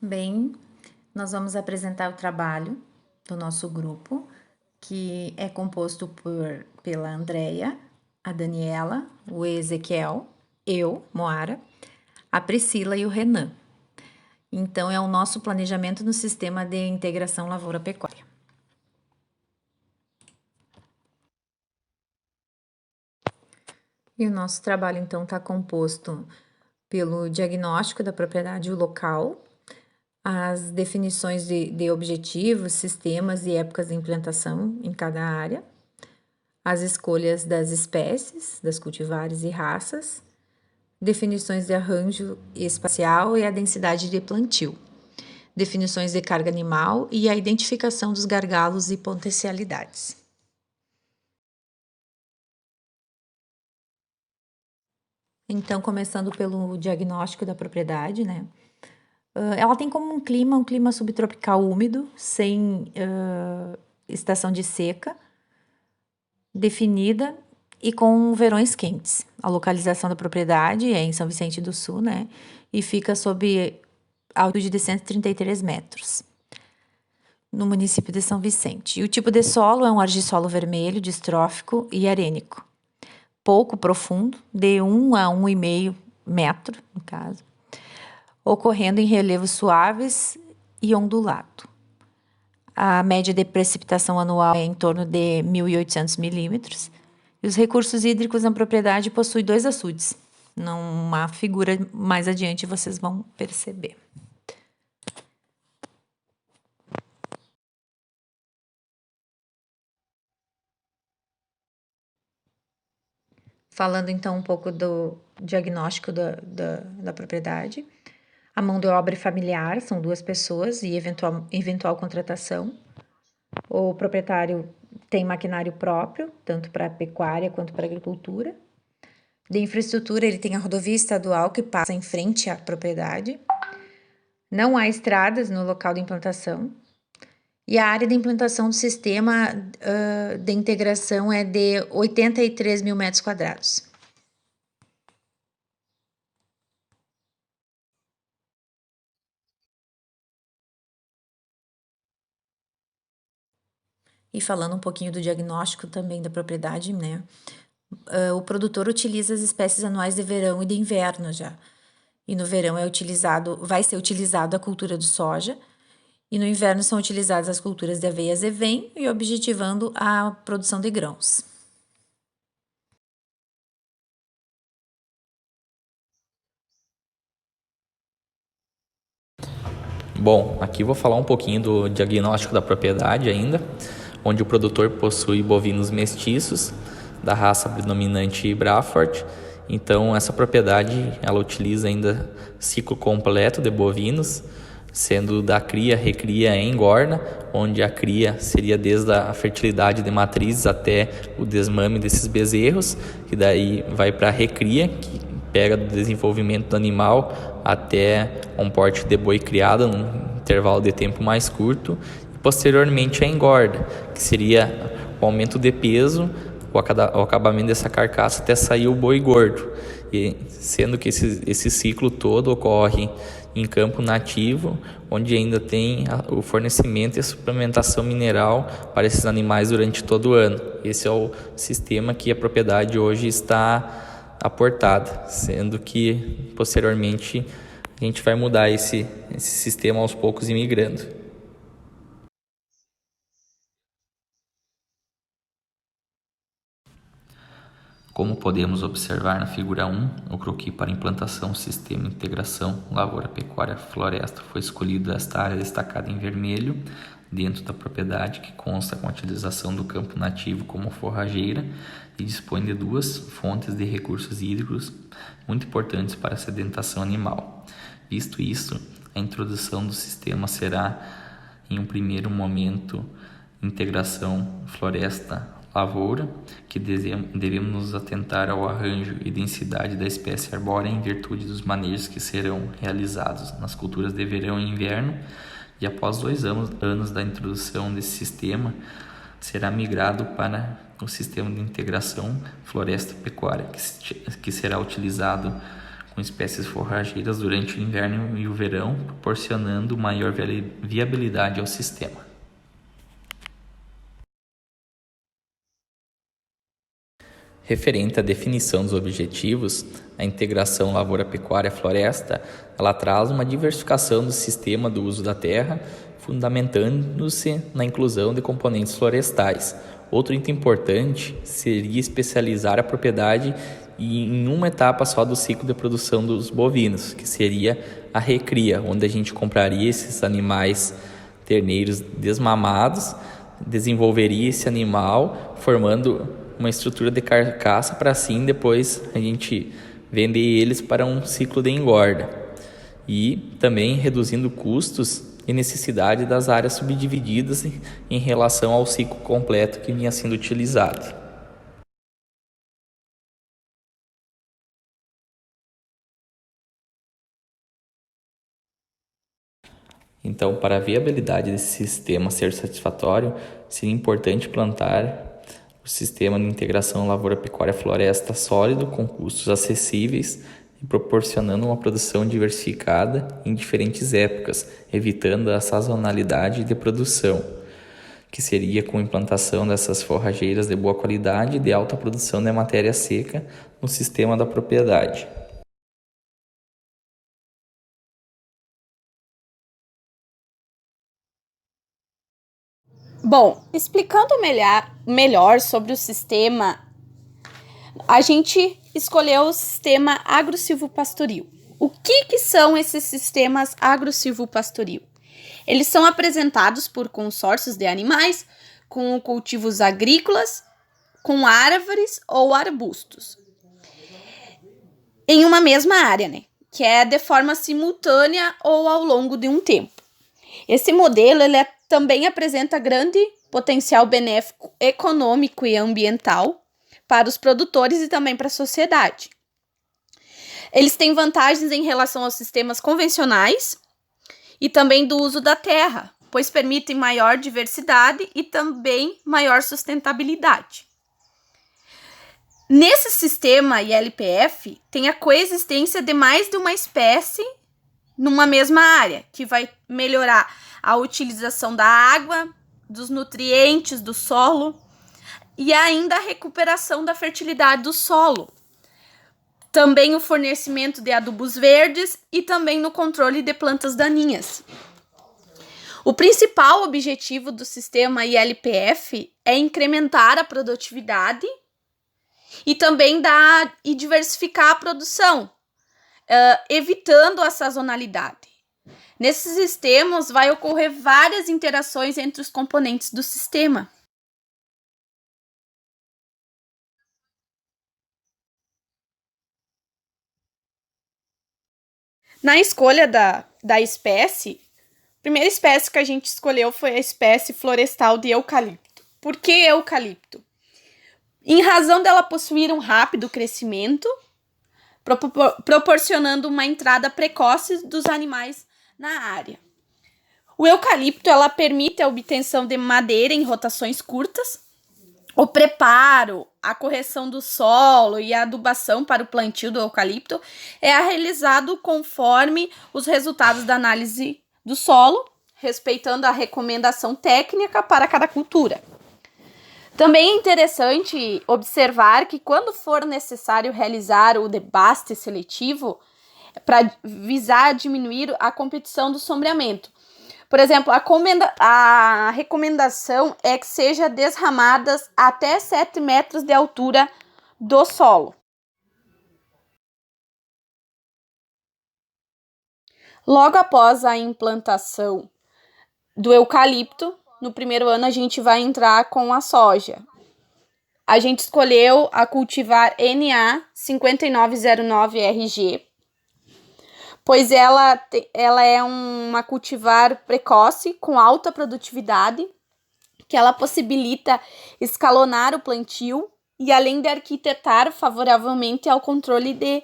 Bem, nós vamos apresentar o trabalho do nosso grupo, que é composto pela Andrea, a Daniela, o Ezequiel, eu, Moara, a Priscila e o Renan. Então, é o nosso planejamento no sistema de integração lavoura-pecuária. E o nosso trabalho, então, está composto pelo diagnóstico da propriedade local, as definições de objetivos, sistemas e épocas de implantação em cada área, as escolhas das espécies, das cultivares e raças, definições de arranjo espacial e a densidade de plantio, definições de carga animal e a identificação dos gargalos e potencialidades. Então, começando pelo diagnóstico da propriedade, né? Ela tem como um clima subtropical úmido, sem estação de seca definida e com verões quentes. A localização da propriedade é em São Vicente do Sul, né? E fica sob altitude de 133 metros, no município de São Vicente. E o tipo de solo é um argissolo vermelho, distrófico e arênico. Pouco profundo, de 1 a 1,5 metro, no caso, ocorrendo em relevos suaves e ondulado. A média de precipitação anual é em torno de 1.800 milímetros. E os recursos hídricos na propriedade possuem 2 açudes. Numa figura mais adiante vocês vão perceber. Falando então um pouco do diagnóstico da propriedade. A mão de obra familiar, são 2 pessoas e eventual contratação. O proprietário tem maquinário próprio, tanto para pecuária quanto para agricultura. De infraestrutura, ele tem a rodovia estadual que passa em frente à propriedade. Não há estradas no local de implantação. E a área de implantação do sistema de integração é de 83 mil metros quadrados. E falando um pouquinho do diagnóstico também da propriedade, né? O produtor utiliza as espécies anuais de verão e de inverno já. E no verão vai ser utilizado a cultura do soja, e no inverno são utilizadas as culturas de aveia e azevém, e objetivando a produção de grãos. Bom, aqui vou falar um pouquinho do diagnóstico da propriedade ainda, onde o produtor possui bovinos mestiços da raça predominante Braford. Então, essa propriedade ela utiliza ainda ciclo completo de bovinos, sendo da cria, recria e engorda, onde a cria seria desde a fertilidade de matrizes até o desmame desses bezerros, que daí vai para a recria, que pega do desenvolvimento do animal até um porte de boi criado num intervalo de tempo mais curto, e posteriormente a engorda, que seria o aumento de peso, o acabamento dessa carcaça até sair o boi gordo, e sendo que esse ciclo todo ocorre em campo nativo, onde ainda tem o fornecimento e a suplementação mineral para esses animais durante todo o ano. Esse é o sistema que a propriedade hoje está aportada, sendo que posteriormente a gente vai mudar esse sistema aos poucos e migrando. Como podemos observar na figura 1, o croquis para implantação do sistema de integração lavoura-pecuária-floresta foi escolhido esta área destacada em vermelho, dentro da propriedade, que consta com a utilização do campo nativo como forrageira e dispõe de 2 fontes de recursos hídricos muito importantes para a sedentação animal. Visto isso, a introdução do sistema será, em um primeiro momento, integração floresta-lavoura, que devemos nos atentar ao arranjo e densidade da espécie arbórea em virtude dos manejos que serão realizados nas culturas de verão e inverno, e após 2 anos da introdução desse sistema, será migrado para o sistema de integração floresta-pecuária, que será utilizado com espécies forrageiras durante o inverno e o verão, proporcionando maior viabilidade ao sistema. Referente à definição dos objetivos, a integração lavoura-pecuária-floresta, ela traz uma diversificação do sistema do uso da terra, fundamentando-se na inclusão de componentes florestais. Outro item importante seria especializar a propriedade em uma etapa só do ciclo de produção dos bovinos, que seria a recria, onde a gente compraria esses animais terneiros desmamados, desenvolveria esse animal, formando uma estrutura de carcaça para assim depois a gente vender eles para um ciclo de engorda, e também reduzindo custos e necessidade das áreas subdivididas em relação ao ciclo completo que vinha sendo utilizado. Então, para a viabilidade desse sistema ser satisfatório, seria importante plantar o sistema de integração lavoura-pecuária-floresta sólido, com custos acessíveis e proporcionando uma produção diversificada em diferentes épocas, evitando a sazonalidade de produção, que seria com a implantação dessas forrageiras de boa qualidade e de alta produção de matéria seca no sistema da propriedade. Bom, explicando melhor sobre o sistema, a gente escolheu o sistema agro-silvopastoril. O que são esses sistemas agro-silvopastoril? Eles são apresentados por consórcios de animais com cultivos agrícolas, com árvores ou arbustos, em uma mesma área, né? Que é de forma simultânea ou ao longo de um tempo. Esse modelo também apresenta grande potencial benéfico econômico e ambiental para os produtores e também para a sociedade. Eles têm vantagens em relação aos sistemas convencionais e também do uso da terra, pois permitem maior diversidade e também maior sustentabilidade. Nesse sistema ILPF, tem a coexistência de mais de uma espécie numa mesma área, que vai melhorar a utilização da água, dos nutrientes do solo e ainda a recuperação da fertilidade do solo. Também o fornecimento de adubos verdes e também no controle de plantas daninhas. O principal objetivo do sistema ILPF é incrementar a produtividade e também diversificar a produção, evitando a sazonalidade. Nesses sistemas vai ocorrer várias interações entre os componentes do sistema. Na escolha da espécie, a primeira espécie que a gente escolheu foi a espécie florestal de eucalipto. Por que eucalipto? Em razão dela possuir um rápido crescimento, proporcionando uma entrada precoce dos animais na área. O eucalipto permite a obtenção de madeira em rotações curtas. O preparo, a correção do solo e a adubação para o plantio do eucalipto é realizado conforme os resultados da análise do solo, respeitando a recomendação técnica para cada cultura. Também é interessante observar que quando for necessário realizar o debaste seletivo para visar diminuir a competição do sombreamento. Por exemplo, a recomendação é que seja desramadas até 7 metros de altura do solo. Logo após a implantação do eucalipto, no primeiro ano a gente vai entrar com a soja. A gente escolheu a cultivar NA 5909RG, pois ela é uma cultivar precoce com alta produtividade, que ela possibilita escalonar o plantio e além de arquitetar favoravelmente ao controle de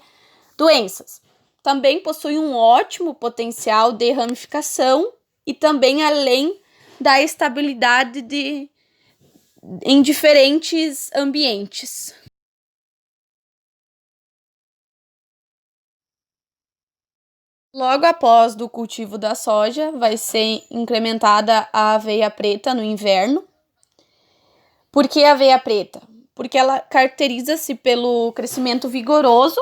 doenças. Também possui um ótimo potencial de ramificação e também além da estabilidade em diferentes ambientes. Logo após do cultivo da soja, vai ser incrementada a aveia preta no inverno. Por que a aveia preta? Porque ela caracteriza-se pelo crescimento vigoroso,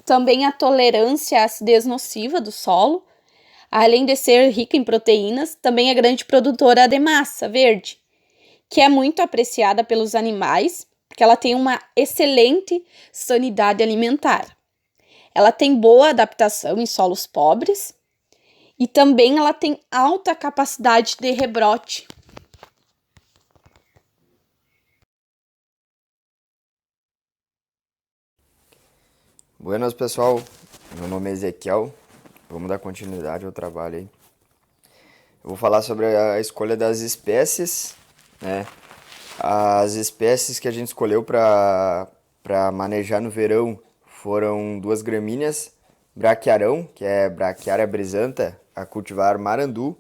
também a tolerância à acidez nociva do solo, além de ser rica em proteínas, também é grande produtora de massa verde, que é muito apreciada pelos animais, porque ela tem uma excelente sanidade alimentar. Ela tem boa adaptação em solos pobres e também ela tem alta capacidade de rebrote. Buenas, pessoal. Meu nome é Ezequiel. Vamos dar continuidade ao trabalho aí. Eu vou falar sobre a escolha das espécies, né? As espécies que a gente escolheu para manejar no verão foram duas gramíneas, braquiarão, que é Braquiária brisanta, a cultivar marandu,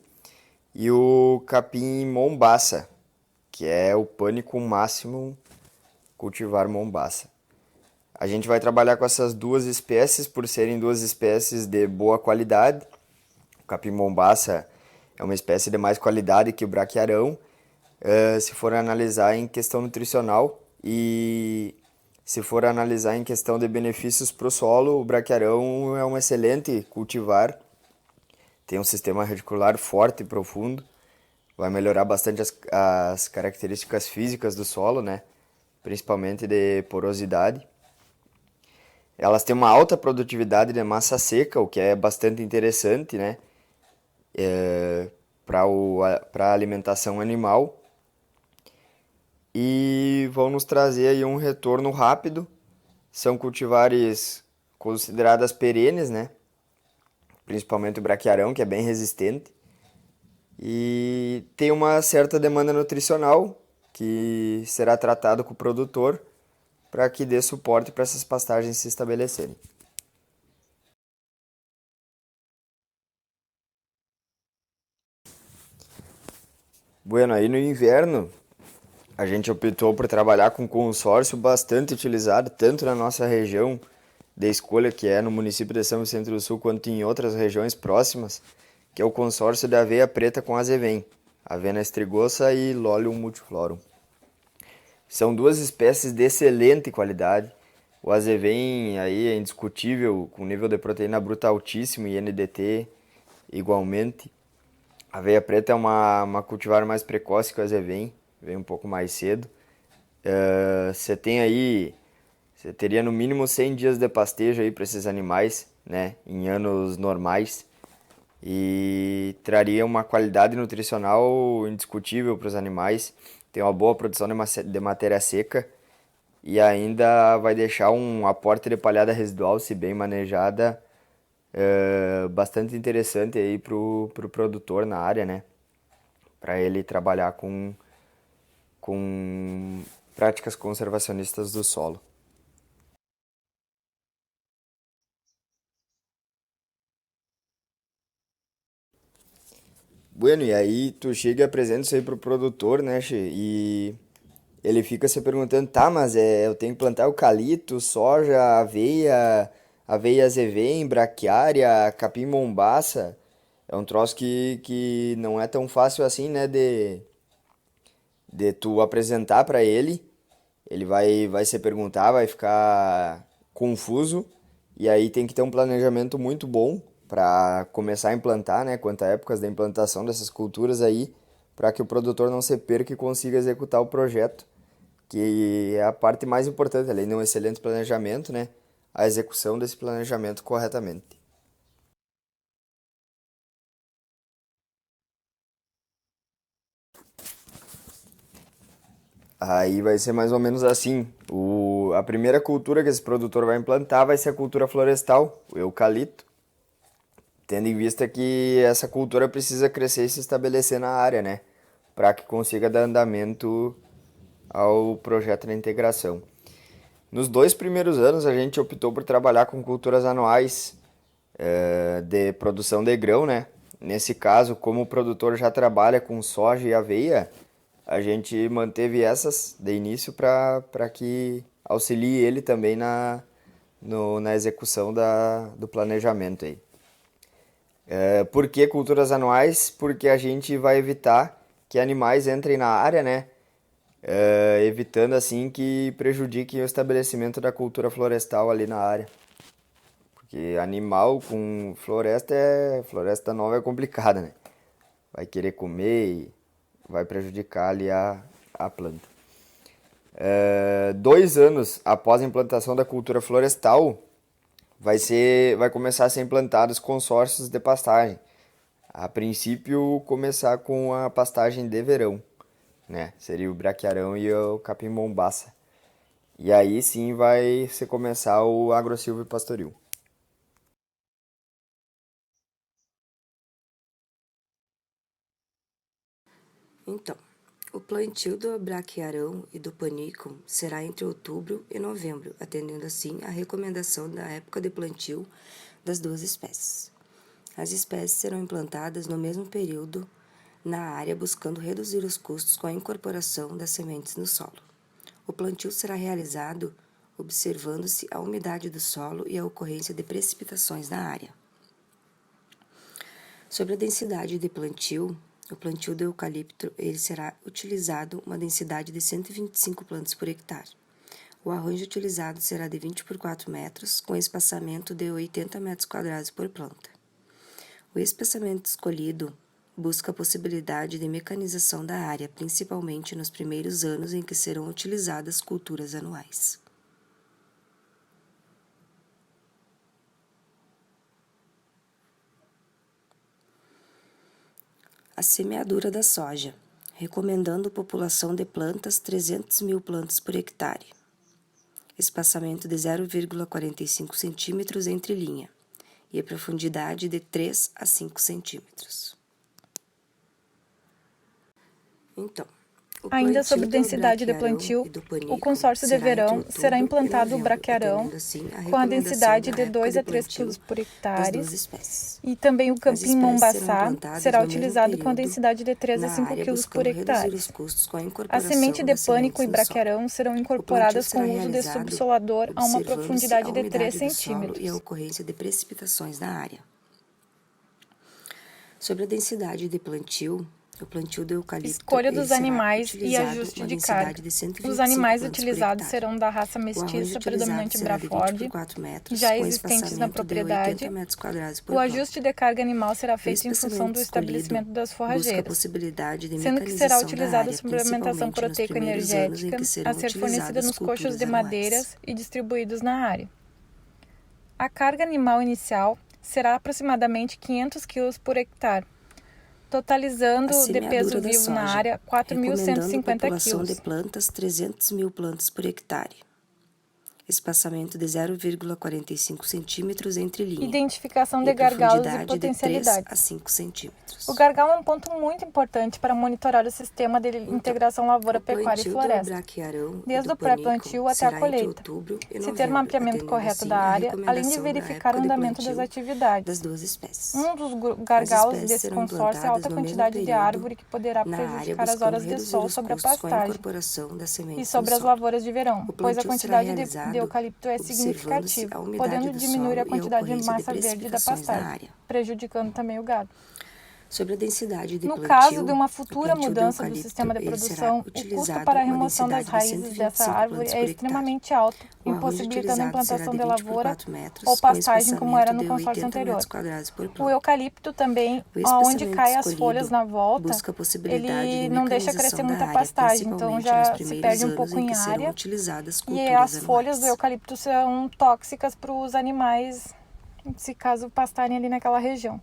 e o capim mombaça, que é o Panicum máximo, cultivar mombaça. A gente vai trabalhar com essas duas espécies por serem duas espécies de boa qualidade. O capim mombaça é uma espécie de mais qualidade que o braquiarão, se for analisar em questão nutricional, e se for analisar em questão de benefícios para o solo, o braquiarão é um excelente cultivar. Tem um sistema radicular forte e profundo, vai melhorar bastante as características físicas do solo, né? Principalmente de porosidade. Elas têm uma alta produtividade de massa seca, o que é bastante interessante, né? Para a alimentação animal. E vão nos trazer aí um retorno rápido. São cultivares consideradas perenes, né? Principalmente o braquiarão, que é bem resistente. E tem uma certa demanda nutricional, que será tratado com o produtor para que dê suporte para essas pastagens se estabelecerem. Bueno, aí no inverno a gente optou por trabalhar com um consórcio bastante utilizado, tanto na nossa região de escolha, que é no município de São Vicente do Sul, quanto em outras regiões próximas, que é o consórcio de aveia preta com azevém, Avena strigosa e Lolium multiflorum. São duas espécies de excelente qualidade. O azevém aí é indiscutível, com nível de proteína bruta altíssimo e NDT igualmente. A aveia preta é uma cultivar mais precoce que o azevém, vem um pouco mais cedo. Você teria no mínimo 100 dias de pastejo aí para esses animais, né, em anos normais, e traria uma qualidade nutricional indiscutível para os animais. Tem uma boa produção de matéria seca e ainda vai deixar um aporte de palhada residual, se bem manejada, bastante interessante aí pro produtor na área, né? Para ele trabalhar com práticas conservacionistas do solo. Bueno, e aí tu chega e apresenta isso aí pro produtor, né, che? E ele fica se perguntando, tá, mas eu tenho que plantar eucalipto, soja, aveia azevém, braquiária, capim mombaça. É um troço que não é tão fácil assim, né, de tu apresentar para ele. Ele vai se perguntar, vai ficar confuso, e aí tem que ter um planejamento muito bom para começar a implantar, né, quanto a épocas da implantação dessas culturas aí, para que o produtor não se perca e consiga executar o projeto, que é a parte mais importante, além de um excelente planejamento, né, a execução desse planejamento corretamente. Aí vai ser mais ou menos assim. A primeira cultura que esse produtor vai implantar vai ser a cultura florestal, o eucalipto, tendo em vista que essa cultura precisa crescer e se estabelecer na área, né? Para que consiga dar andamento ao projeto de integração. Nos 2 primeiros anos a gente optou por trabalhar com culturas anuais de produção de grão, né? Nesse caso, como o produtor já trabalha com soja e aveia, a gente manteve essas de início para que auxilie ele também na execução do planejamento aí. Por que culturas anuais? Porque a gente vai evitar que animais entrem na área, né? Evitando assim que prejudiquem o estabelecimento da cultura florestal ali na área. Porque animal com floresta nova é complicada, né? Vai querer comer e vai prejudicar ali a planta. 2 anos após a implantação da cultura florestal, vai começar a ser implantados consórcios de pastagem. A princípio, começar com a pastagem de verão, né? Seria o braquiarão e o capim-mombaça. E aí sim vai se começar o agrosilvopastoril. Então, o plantio do braquiarão e do panicum será entre outubro e novembro, atendendo assim à recomendação da época de plantio das duas espécies. As espécies serão implantadas no mesmo período na área, buscando reduzir os custos com a incorporação das sementes no solo. O plantio será realizado observando-se a umidade do solo e a ocorrência de precipitações na área. Sobre a densidade de plantio, o plantio do eucalipto ele será utilizado uma densidade de 125 plantas por hectare. O arranjo utilizado será de 20 por 4 metros, com espaçamento de 80 metros quadrados por planta. O espaçamento escolhido busca a possibilidade de mecanização da área, principalmente nos primeiros anos em que serão utilizadas culturas anuais. A semeadura da soja, recomendando população de plantas 300 mil plantas por hectare. Espaçamento de 0,45 centímetros entre linha e a profundidade de 3 a 5 centímetros. Então, ainda sobre densidade de plantio, o consórcio de verão será implantado o braquiarão com a densidade de 2 a 3 kg por hectare e também o capim-mombaça será utilizado com a densidade de 3 a 5 kg por hectare. A semente de pânico e braquiarão serão incorporadas com o uso de subsolador a uma profundidade de 3 centímetros. E a ocorrência de precipitações na área. Sobre a densidade de plantio, o plantio do eucalipto escolha dos animais e ajuste de carga. Os animais utilizados serão da raça mestiça predominante Braford, já existentes na propriedade. O ajuste de carga animal será feito em função do estabelecimento das forrageiras, sendo que será utilizada a suplementação proteica energética a ser fornecida nos coxos de madeiras e distribuídos na área. A carga animal inicial será aproximadamente 500 kg por hectare, totalizando de peso vivo na área 4.150 população de kg. plantas 300 mil plantas por hectare. Espaçamento de 0,45 centímetros entre linha. Identificação de gargalos e potencialidades. De 3 a 5 centímetros. O gargalo é um ponto muito importante para monitorar o sistema de integração lavoura, pecuária e floresta, desde o pré-plantio até a colheita. Se ter mapeamento correto da área, além de verificar o andamento das atividades. Um dos gargalos desse consórcio é a alta quantidade de árvore que poderá prejudicar as horas de sol sobre a pastagem e sobre as lavouras de verão, pois a quantidade de eucalipto é significativa, podendo diminuir a quantidade de massa verde da pastagem, prejudicando também o gado. Sobre a densidade de No plantio, caso de uma futura o plantio mudança do eucalipto, sistema de ele produção, será o custo para a utilizado remoção uma das densidade de raízes dessa 125 árvore plantas é por extremamente alto, O arranjo impossibilitando a utilizado implantação de será de 20 por lavoura 4 metros, ou com pastagem como era no espaçamento de consórcio 80 anterior. metros quadrados por O planta. eucalipto também, O aonde espaçamento caem as escolhido folhas na volta, busca a possibilidade ele de não deixa mecanização crescer da muita área, pastagem, então principalmente já nos se primeiros perde um anos pouco em em que serão área. utilizadas E culturas as folhas do anuais. eucalipto são tóxicas para os animais, se caso pastarem ali naquela região.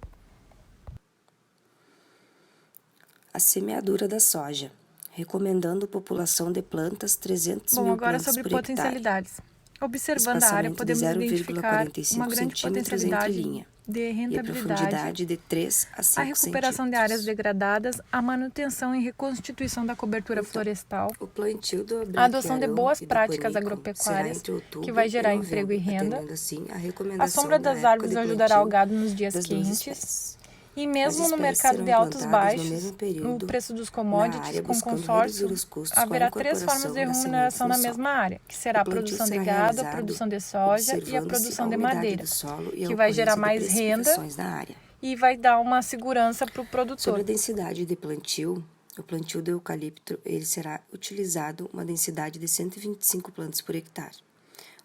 A semeadura da soja, recomendando população de plantas 300 Bom, mil agora plantas sobre por hectare. potencialidades. Observando a área, Espaçamento de podemos identificar 0,45 uma grande centímetros entre potencialidade linha de e a rentabilidade, profundidade de 3 a 5 a recuperação de áreas degradadas, a manutenção e reconstituição da cobertura florestal, O plantio do a adoção de braquiarão boas e do práticas panicum agropecuárias, será entre outubro que vai e gerar novembro, emprego e renda. atendendo assim a A recomendação sombra da das época árvores de ajudará o plantio gado nos dias das duas quentes. espécies. E As mesmo no espécies mercado serão de altos e implantadas no baixos, mesmo no período preço dos na commodities, área, com buscando consórcio, reduzir os custos com a haverá 3 formas incorporação de das remuneração na sementes no mesma solo. área, que será O a plantio produção de será gado, a realizado produção de soja e a observando-se produção a de umidade madeira, do solo e a que vai gerar ocorrência de mais renda precipitações na área. e vai dar uma segurança para o produtor. Sobre a densidade de plantio, o plantio do eucalipto ele será utilizado uma densidade de 125 plantas por hectare.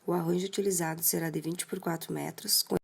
O arranjo utilizado será de 20 por 4 metros, com